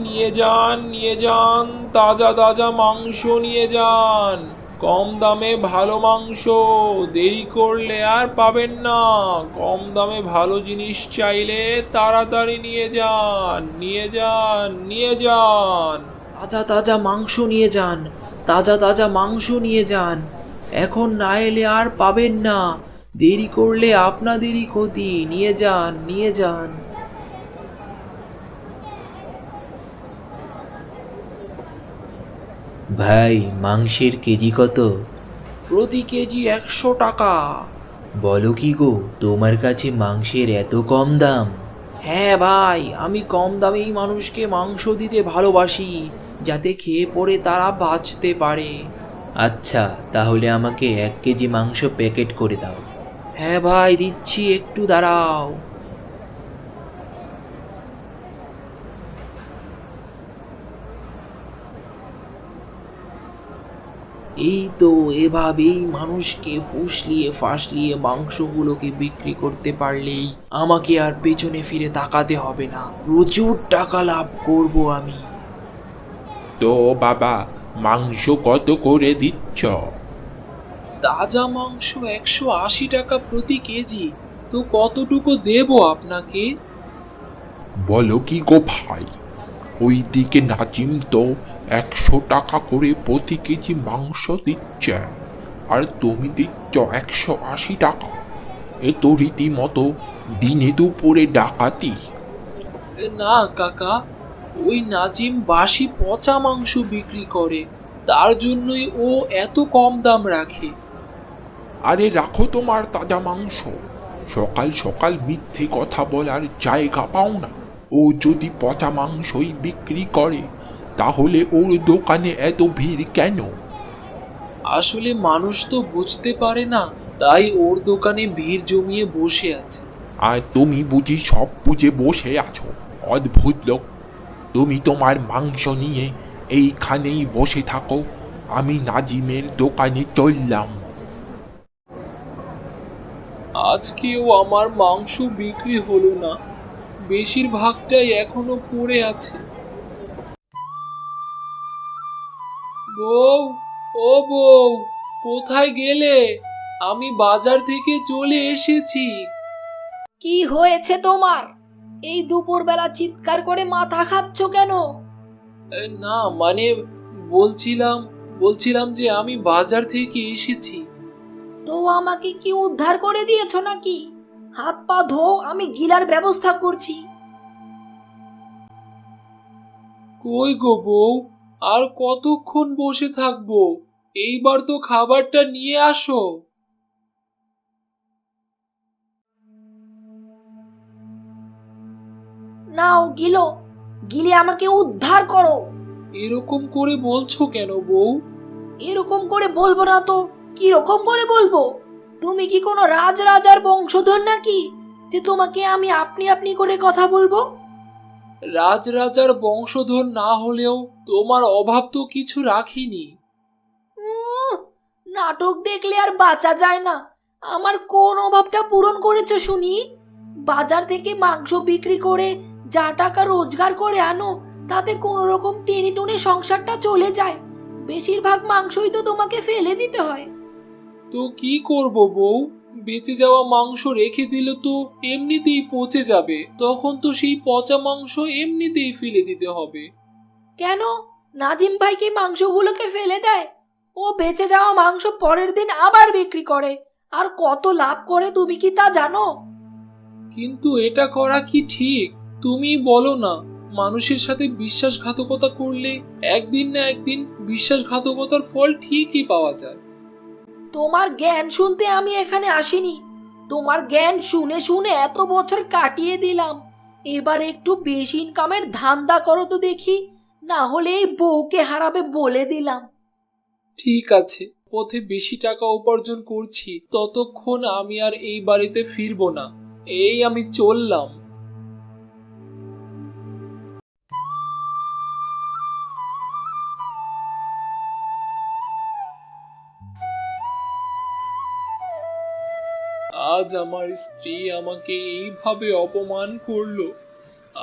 নিয়ে যান, তাজা তাজা মাংস নিয়ে যান। কম দামে ভালো মাংস, দেরি করলে আর পাবেন না। কম দামে ভালো জিনিস চাইলে তাড়াতাড়ি নিয়ে যান, নিয়ে যান, নিয়ে যান। তাজা তাজা মাংস নিয়ে যান, তাজা তাজা মাংস নিয়ে যান। এখন না এলে আর পাবেন না। দেরি করলে আপনাদেরই ক্ষতি। নিয়ে যান, নিয়ে যান। ভাই, মাংসের কেজি কত? প্রতি কেজি 100 টাকা। বলো কি গো, তোমার কাছে মাংসের এত কম দাম? হ্যাঁ ভাই, আমি কম দামেই মানুষকে মাংস দিতে ভালোবাসি, যাতে খেয়ে পরে তারা বাঁচতে পারে। আচ্ছা, তাহলে আমাকে 1 কেজি মাংস প্যাকেট করে দাও। হ্যাঁ ভাই, দিচ্ছি, একটু দাঁড়াও। এই তো, এভাবেই মানুষকে ফুসলিয়ে ফাসলিয়ে মাংসগুলোকে বিক্রি করতে পারলেই আমাকে আর পেছনে ফিরে তাকাতে হবে না। প্রচুর টাকা লাভ করব আমি। তো বাবা, মাংস কত করে দিচ্ছ? তাজা মাংস 180 টাকা প্রতি কেজি। তো কতটুকু দেবো আপনাকে? বলো কি গো ভাই, ওইদিকে নাজিম তো 100 টাকা করে প্রতি কেজি মাংস দিচ্ছে, আর তুমি দিচ্ছ 180 টাকা। এ তো রীতিমতো দিনে দুপুরে ডাকাতি। না কাকা, ওই নাজিম বাসি পচা মাংস বিক্রি করে, তার জন্যই ও এত কম দাম রাখে। আরে রাখো তোমার তাজা মাংস, সকাল সকাল মিথ্যে কথা বলার জায়গা পাও না। ও যদি পচা মাংসই বিক্রি করে, তাহলে ওর দোকানে এত ভিড় কেন? আসলে মানুষ তো বুঝতে পারে না, তাই ওর দোকানে ভিড় জমিয়ে বসে আছে। আর তুমি বুঝি সব বুঝে বসে আছো? অদ্ভুত লোক। তুমি তোমার মাংস নিয়ে এইখানেই বসে থাকো, আমি নাজিমের দোকানে চললাম। আজকেও আমার মাংস বিক্রি হলো না, বেশিরভাগটাই এখনো পড়ে আছে। বউ, ও বউ, কোথায় গেলে? আমি বাজার থেকে চলে এসেছি। কি হয়েছে তোমার? এই দুপুরবেলা চিৎকার করে মাথা খাচ্ছ কেন? না মানে, বলছিলাম বলছিলাম যে আমি বাজার থেকে এসেছি। তো আমাকে কি উদ্ধার করে দিয়েছো নাকি? হাত পা ধো, আমি গিলার ব্যবস্থা করছি। কই গো বউ, আর কতক্ষণ বসে থাকবো? এইবার তো খাবারটা নিয়ে আসো। নাও গিলো, গিলে আমাকে উদ্ধার করো। এরকম করে বলছো কেন বউ? এরকম করে বলবো না তো কি রকম করে বলবো? তুমি কি কোনো রাজার বংশধর নাকি যে তোমাকে আমি আপনি আপনি করে কথা বলবো? রাজরাজার বংশধর না হলেও তোমার অভাব তো কিছু রাখিনি। উহ, নাটক দেখলে আর বাঁচা যায় না। আমার কোন অভাবটা পূরণ করেছো শুনি? বাজার থেকে মাংস বিক্রি করে যা টাকা রোজগার করে আনো, তাতে কোনো রকম টেনে টুনে সংসারটা চলে যায়। বেশিরভাগ মাংসই তো তোমাকে ফেলে দিতে হয়। তো কি করব বউ? বেঁচে যাওয়া মাংস রেখে দিলে তো এমনিতেই পচে যাবে, তখন তো সেই পচা মাংস এমনিতেই ফেলে দিতে হবে। কেন? নাজিম ভাই কি মাংসগুলোকে ফেলে দেয়? ও বেঁচে যাওয়া মাংস পরের দিন আবার বিক্রি করে, আর কত লাভ করে তুমি কি তা জানো? কিন্তু এটা করা কি ঠিক? তুমি বলো না, মানুষের সাথে বিশ্বাসঘাতকতা করলে একদিন না একদিন বিশ্বাসঘাতকতার ফল ঠিকই পাওয়া যায়। তোমার জ্ঞান শুনতে আমি এখানে আসিনি। তোমার জ্ঞান শুনে শুনে এত বছর কাটিয়ে দিলাম। এবার একটু বেশি ইনকামের ধান্দা করো তো দেখি, না হলে এই বউকে হারাবে বলে দিলাম। ঠিক আছে, পথে বেশি টাকা উপার্জন করছি ততক্ষণ আমি আর এই বাড়িতে ফিরবো না। এই আমি চললাম। আজ আমার স্ত্রী আমাকে এইভাবে অপমান করলো,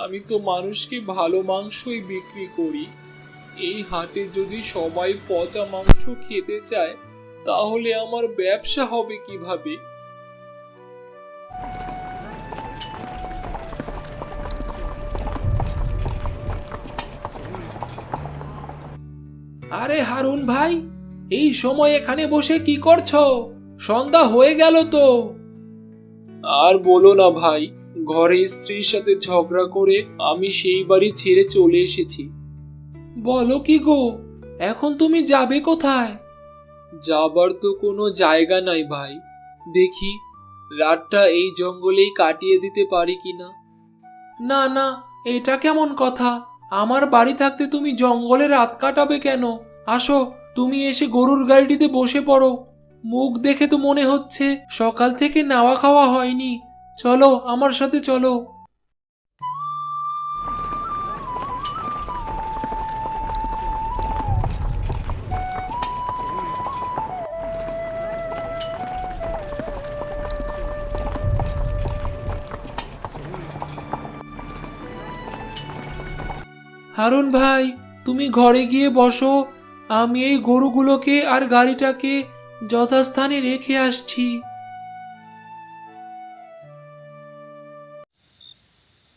আমি তো মানুষকে ভালো মাংসই বিক্রি করি। এই হাটে যদি সবাই পচা মাংস খেতে চায় তাহলে আমার ব্যবসা হবে কিভাবে? আরে হারুন ভাই, এই সময় এখানে বসে কি করছো? সন্ধ্যা হয়ে গেল তো। আর বলো না ভাই, ঘরে স্ত্রীর সাথে ঝগড়া করে আমি সেই বাড়ি ছেড়ে চলে এসেছি। বলো কি গো, এখন তুমি যাবে কোথায়? যাবার তো কোনো জায়গা নাই ভাই, দেখি রাতটা এই জঙ্গলেই কাটিয়ে দিতে পারি কিনা। না না, এটা কেমন কথা? আমার বাড়ি থাকতে তুমি জঙ্গলে রাত কাটাবে কেন? আসো, তুমি এসে গরুর গাড়িটিতে বসে পড়ো। মুখ দেখে তো মনে হচ্ছে সকাল থেকে নাওয়া খাওয়া হয়নি। চলো, আমার সাথে চলো। হারুন ভাই, তুমি ঘরে গিয়ে বসো, আমি এই গরুগুলোকে আর গাড়িটাকে যথাস্থানে রেখে আসছি।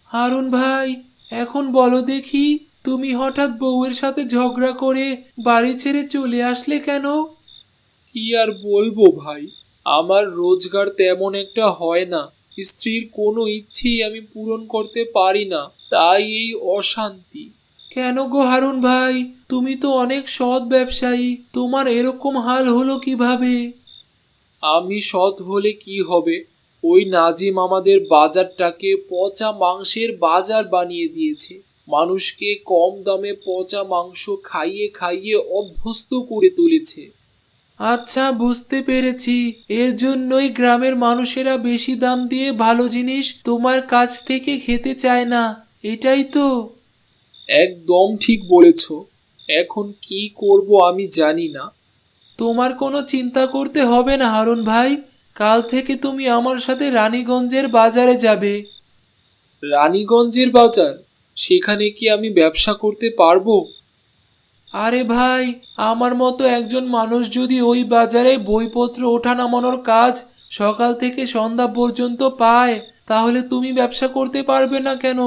হারুন ভাই, এখন বলো দেখি, তুমি হঠাৎ বউয়ের সাথে ঝগড়া করে বাড়ি ছেড়ে চলে আসলে কেন? কি আর বলবো ভাই, আমার রোজগার তেমন একটা হয় না, স্ত্রীর কোনো ইচ্ছেই আমি পূরণ করতে পারি না, তাই এই অশান্তি। কেন গো হারুন ভাই, তুমি তো অনেক সৎ ব্যবসায়ী, তোমার এরকম হাল হলো কিভাবে? আমি সৎ হলে কি হবে, ওই নাজিম আমাদের বাজারটাকে পচা মাংসের বাজার বানিয়ে দিয়েছে। মানুষকে কম দামে পচা মাংস খাইয়ে খাইয়ে অভ্যস্ত করে তুলেছে। আচ্ছা, বুঝতে পেরেছি, এর জন্যই গ্রামের মানুষেরা বেশি দাম দিয়ে ভালো জিনিস তোমার কাছ থেকে খেতে চায় না, এটাই তো? একদম ঠিক বলেছ। এখন কি করব আমি জানি না। তোমার কোনো চিন্তা করতে হবে না হারুন ভাই, কাল থেকে তুমি আমার সাথে রানীগঞ্জের বাজারে যাবে। রানীগঞ্জের বাজার? সেখানে কি আমি ব্যবসা করতে পারবো? আরে ভাই, আমার মতো একজন মানুষ যদি ওই বাজারে বইপত্র ওঠা নামানোর কাজ সকাল থেকে সন্ধ্যা পর্যন্ত পায়, তাহলে তুমি ব্যবসা করতে পারবে না কেন?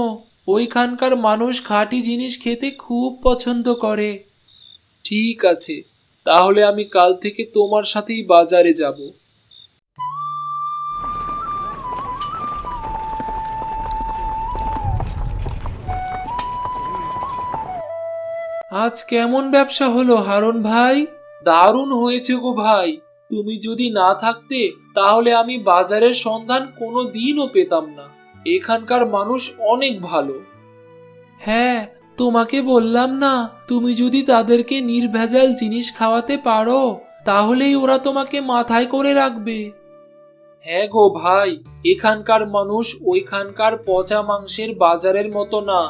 ওইখানকার মানুষ খাঁটি জিনিস খেতে খুব পছন্দ করে। ঠিক আছে, তাহলে আমি কাল থেকে তোমার সাথেই বাজারে যাব। আজ কেমন ব্যবসা হলো হারুন ভাই? দারুণ হয়েছে গো ভাই, তুমি যদি না থাকতে তাহলে আমি বাজারের সন্ধান কোনো দিনও পেতাম না। এখানকার মানুষ অনেক ভালো। হ্যাঁ, তোমাকে বললাম না, তুমি যদি তাদেরকে নির্ভেজাল জিনিস খাওয়াতে পারো তাহলেই ওরা তোমাকে মাথায় করে রাখবে। হ্যাঁ গো ভাই, এখানকার মানুষ ওইখানকার পচা মাংসের বাজারের মতো না,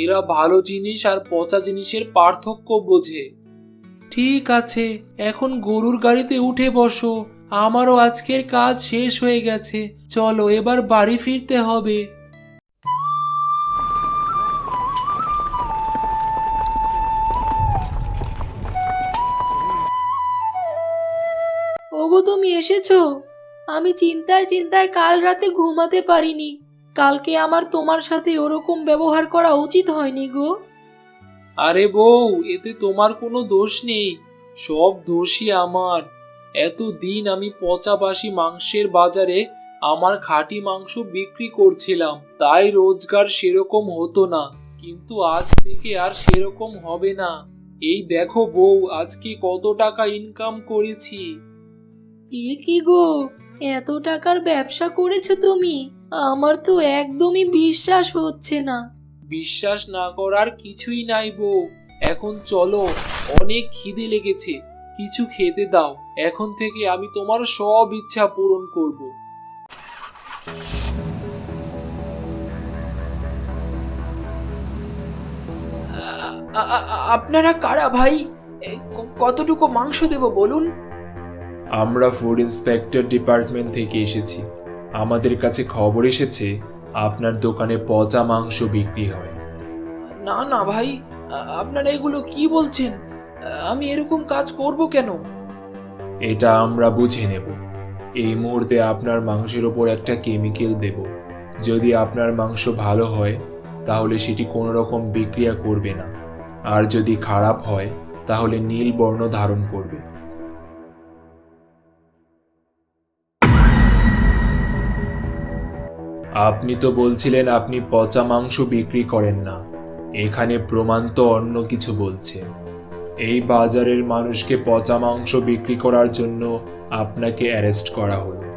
এরা ভালো জিনিস আর পচা জিনিসের পার্থক্য বোঝে। ঠিক আছে, এখন গরুর গাড়িতে উঠে বসো, আমারও আজকের কাজ শেষ হয়ে গেছে, চলো এবার বাড়ি ফিরতে হবে। ওগো, তুমি এসেছো? আমি চিন্তায় চিন্তায় কাল রাতে ঘুমাতে পারিনি। কালকে আমার তোমার সাথে ওরকম ব্যবহার করা উচিত হয়নি গো। আরে বউ, এতে তোমার কোনো দোষ নেই, সব দোষই আমার। এতদিন আমি পচা বাসি মাংসের বাজারে আমার খাঁটি মাংস বিক্রি করছিলাম, তাই রোজগার সেরকম হতো না, কিন্তু আজ থেকে আর সেরকম হবে না। এই দেখো বউ, আজকে কত টাকা ইনকাম করেছি। এ কি গো, এত টাকার ব্যবসা করেছো তুমি? আমার তো একদমই বিশ্বাস হচ্ছে না। বিশ্বাস না করার কিছুই নাই বউ, এখন চলো, অনেক খিদে লেগেছে, কিছু খেতে দাও, এখন থেকে আমি তোমার সব ইচ্ছা পূরণ করব। আপনারা কারা ভাই? কতটুকু মাংস দেব বলুন? আমরা ফুড ইন্সপেক্টর ডিপার্টমেন্ট থেকে এসেছি। আমাদের কাছে খবর এসেছে আপনার দোকানে পচা মাংস বিক্রি হয়। না না ভাই, আপনারা এগুলো কি বলছেন? আমি এরকম কাজ করব কেন? এটা আমরা বুঝে নেব। এই মুহূর্তে আপনার মাংসের ওপর একটা কেমিক্যাল দেব। যদি আপনার মাংস ভালো হয় তাহলে সেটি কোনো রকম বিক্রিয়া করবে না, আর যদি খারাপ হয় তাহলে নীল বর্ণ ধারণ করবে। আপনি তো বলছিলেন আপনি পচা মাংস বিক্রি করেন না, এখানে প্রমাণ তো অন্য কিছু বলছে। এই বাজারের মানুষকে পচা মাংস বিক্রি করার জন্য আপনাকে অ্যারেস্ট করা হলো।